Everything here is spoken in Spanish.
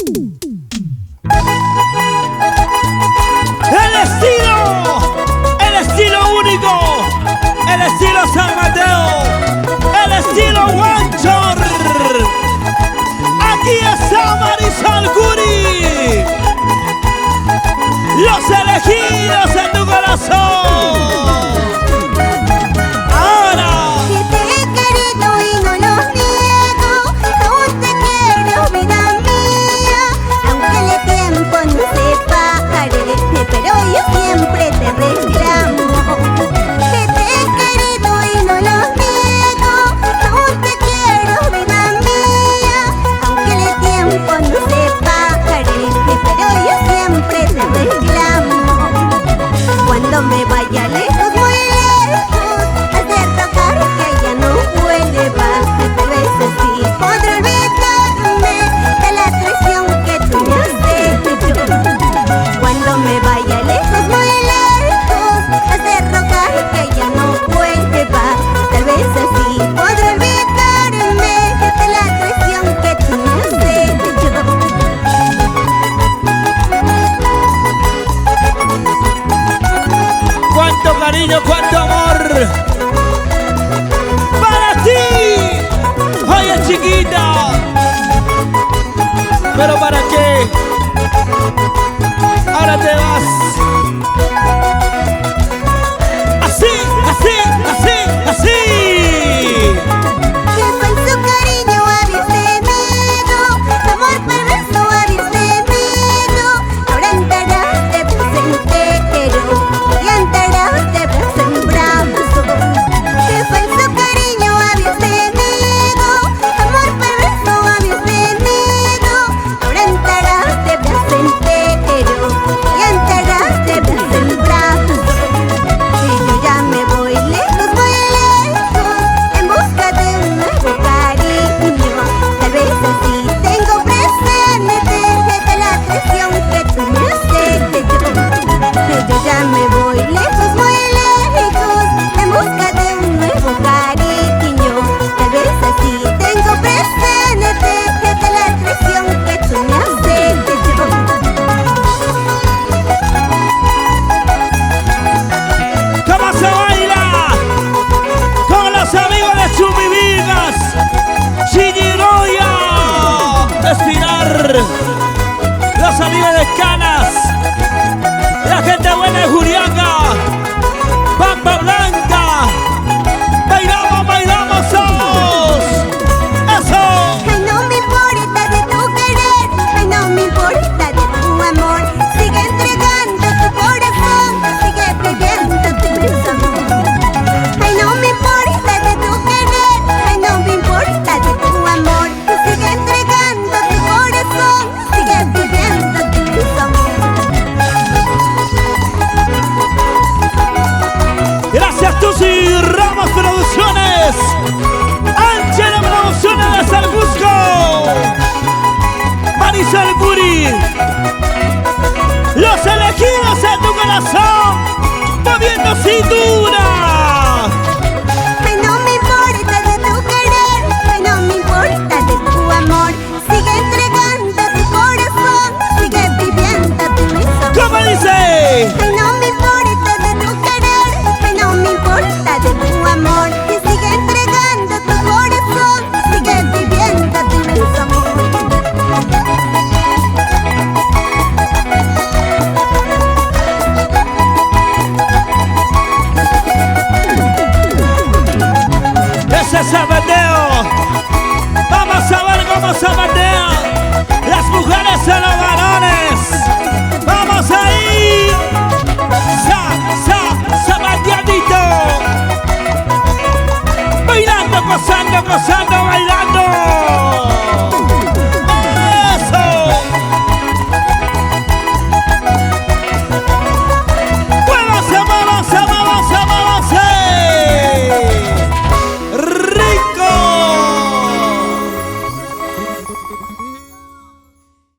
El estilo único, el estilo San Mateo, el estilo Wanchor. Aquí está Marisol Guri, los elegidos en tu corazón. Ahora. Que te he querido y no lo niego, aún te quiero, vida mía, aunque el tiempo no se pare, pero yo siempre te reclamo. Que te he querido y no lo niego, aún te quiero, vida mía, aunque el tiempo no se pare, pero yo siempre te reclamo. Cuando me vaya lejos, muy lejos, hacer tocar que ya no vuelva, tal vez así podré olvidarme de la traición que tú me has hecho. Cuando me vaya lejos, muy lejos, hacer tocar que ya no vuelva, tal vez así podré olvidarme de la traición que tú me has hecho. Cuánto cariño, cuánto amor para ti. Oye, chiquita, ¿pero para qué? Ahora te vas. Así, así, así, así. Qué falso cariño habéis tenido, amor perverso habéis tenido. Ahora enterás de placentero y enterás de placentbrazo. Qué falso cariño habéis tenido, amor perverso habéis tenido. Ahora enterás de placentero y enterás de placentbrazo. Y yo ya me voy lejos, en busca de un nuevo cariño. Tal vez así tengo presente de la traición que tú me has hecho. Yo ya me voy lejos, en busca de un nuevo cariño. Tal vez así tengo presente de la traición que tú me has hecho. ¿Cómo se baila? Con los amigos de Chumivigas, Chiniroya, Espinar, los amigos de Canas, la gente buena de Juliaca, Pampa Blanca. Bailamos, bailamos todos. Eso. Ay, no me importa de tu querer, ay, no me importa de tu amor. Sigue entregando tu corazón, sigue viviendo tu inmenso amor. Ay, no me importa de tu querer, ay, no me importa de tu amor. Sigue entregando tu corazón, sigue viviendo tu inmenso amor. Gracias, Tusi Ramos Producciones, Ángela Producciones de Salgusco, Marisol Guri, los elegidos en tu corazón, moviendo cintura. Ay, no me importa de tu querer, ay, no me importa de tu amor. Sigue entregando tu corazón, sigue viviendo tu inmenso amor. ¿Cómo dice? Ay, no me importa de tu querer, ay, no me importa de tu amor. Y sigue entregando tu corazón, sigue viviendo tu inmenso amor. Ese zapateo. Vamos a ver cómo zapatean las mujeres y los varones. Vamos ahí. Zapateadito. Bailando, gozando, bailando.